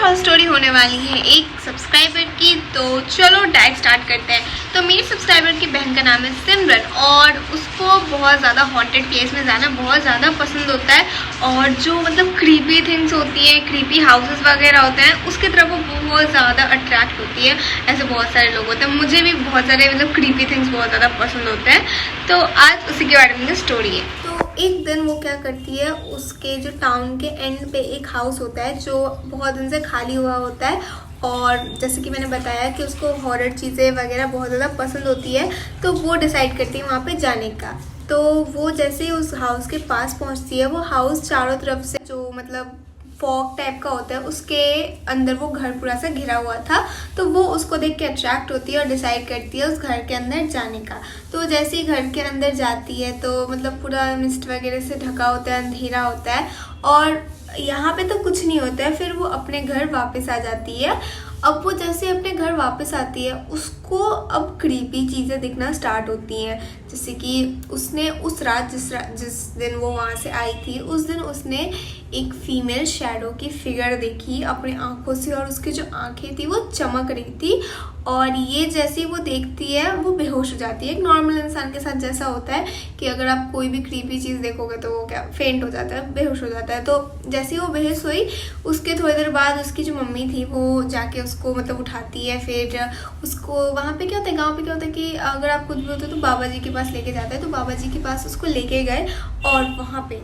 House story होने वाली है एक सब्सक्राइबर की। तो चलो डायरेक्ट स्टार्ट करते हैं। तो मेरी सब्सक्राइबर की बहन का नाम है सिमरन और उसको बहुत ज़्यादा हॉन्टेड प्लेस में जाना बहुत ज़्यादा पसंद होता है। और जो मतलब क्रीपी थिंग्स होती हैं, क्रीपी हाउसेस वगैरह होते हैं, उसकी तरफ वो बहुत ज़्यादा अट्रैक्ट होती है। ऐसे बहुत सारे लोग होते हैं, मुझे भी बहुत सारे मतलब क्रीपी थिंग्स बहुत ज़्यादा पसंद होते हैं। तो आज उसी के बारे में स्टोरी है। तो एक दिन वो क्या करती है, उसके जो टाउन के एंड पे एक हाउस होता है जो बहुत दिन से खाली हुआ होता है। और जैसे कि मैंने बताया कि उसको हॉरर चीज़ें वगैरह बहुत ज़्यादा पसंद होती है, तो वो डिसाइड करती है वहाँ पे जाने का। तो वो जैसे ही उस हाउस के पास पहुँचती है, वो हाउस चारों तरफ से जो मतलब फॉग टाइप का होता है उसके अंदर वो घर पूरा सा घिरा हुआ था। तो वो उसको देख के अट्रैक्ट होती है और डिसाइड करती है उस घर के अंदर जाने का। तो जैसे ही घर के अंदर जाती है तो मतलब पूरा मिस्ट वगैरह से ढका होता है, अंधेरा होता है और यहाँ पे तो कुछ नहीं होता है। फिर वो अपने घर वापस आ जाती है। अब वो जैसे अपने घर वापस आती है, उसको अब क्रीपी चीज़ें दिखना स्टार्ट होती हैं। जैसे कि उसने उस रात जिस दिन वो वहाँ से आई थी, उस दिन उसने एक फीमेल शैडो की फिगर देखी अपनी आंखों से और उसकी जो आंखें थी वो चमक रही थी। और ये जैसे ही वो देखती है वो बेहोश हो जाती है। एक नॉर्मल इंसान के साथ जैसा होता है कि अगर आप कोई भी क्रीपी चीज़ देखोगे तो वो क्या फेंट हो जाता है, बेहोश हो जाता है। तो जैसे ही वो बेहोश हुई, उसके थोड़ी देर बाद उसकी जो मम्मी थी वो जाके उसको मतलब उठाती है। फिर उसको वहाँ पे क्या होता है, गाँव पे क्या होता है कि अगर आप कुछ भी होते तो बाबा जी के पास लेके जाते हैं। तो बाबा जी के पास उसको लेके गए और वहाँ पे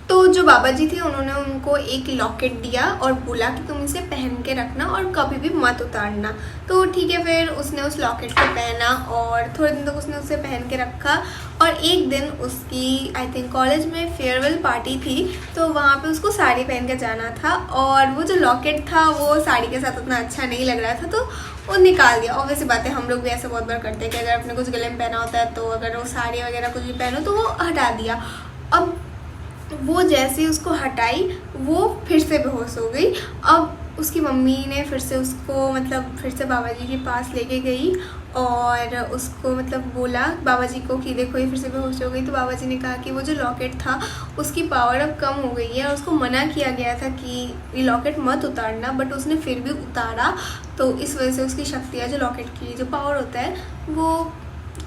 तो जो बाबा जी थे उन्होंने उनको एक लॉकेट दिया और बोला कि तुम इसे पहन के रखना और कभी भी मत उतारना। तो ठीक है, फिर उसने उस लॉकेट को पहना और थोड़े दिन तक उसने उसे पहन के रखा। और एक दिन उसकी आई थिंक कॉलेज में फेयरवेल पार्टी थी, तो वहाँ पे उसको साड़ी पहन के जाना था। और वो जो लॉकेट था वो साड़ी के साथ उतना अच्छा नहीं लग रहा था, तो वो निकाल दिया। ऑब्वियसली बात है, हम लोग भी ऐसा बहुत बार करते हैं कि अगर अपने कुछ गले में पहना होता है तो अगर वो साड़ी वगैरह कुछ भी पहनो तो वो हटा दिया। अब वो जैसे ही उसको हटाई वो फिर से बेहोश हो गई। अब उसकी मम्मी ने फिर से उसको मतलब फिर से बाबा जी के पास लेके गई और उसको मतलब बोला बाबा जी को कि देखो ये फिर से बेहोश हो गई। तो बाबा जी ने कहा कि वो जो लॉकेट था उसकी पावर अब कम हो गई है और उसको मना किया गया था कि ये लॉकेट मत उतारना, बट उसने फिर भी उतारा। तो इस वजह से उसकी शक्तियाँ, जो लॉकेट की जो पावर होता है वो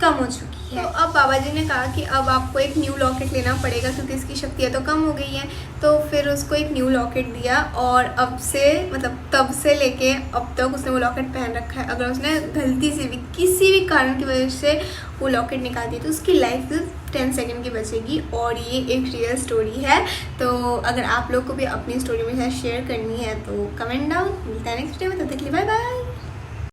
कम हो चुकी है। तो अब बाबा जी ने कहा कि अब आपको एक न्यू लॉकेट लेना पड़ेगा क्योंकि इसकी शक्तियाँ तो कम हो गई हैं। तो फिर उसको एक न्यू लॉकेट दिया और अब से मतलब तब से लेके अब तक उसने वो लॉकेट पहन रखा है। अगर उसने गलती से भी किसी भी कारण की वजह से वो लॉकेट निकाल दी तो उसकी लाइफ 10 सेकेंड की बचेगी। और ये एक रियल स्टोरी है। तो अगर आप लोग को भी अपनी स्टोरी मेरे साथ शेयर करनी है तो कमेंट डाउन। मिलता है नेक्स्ट वीडियो में, तब तक के लिए बाय बाय।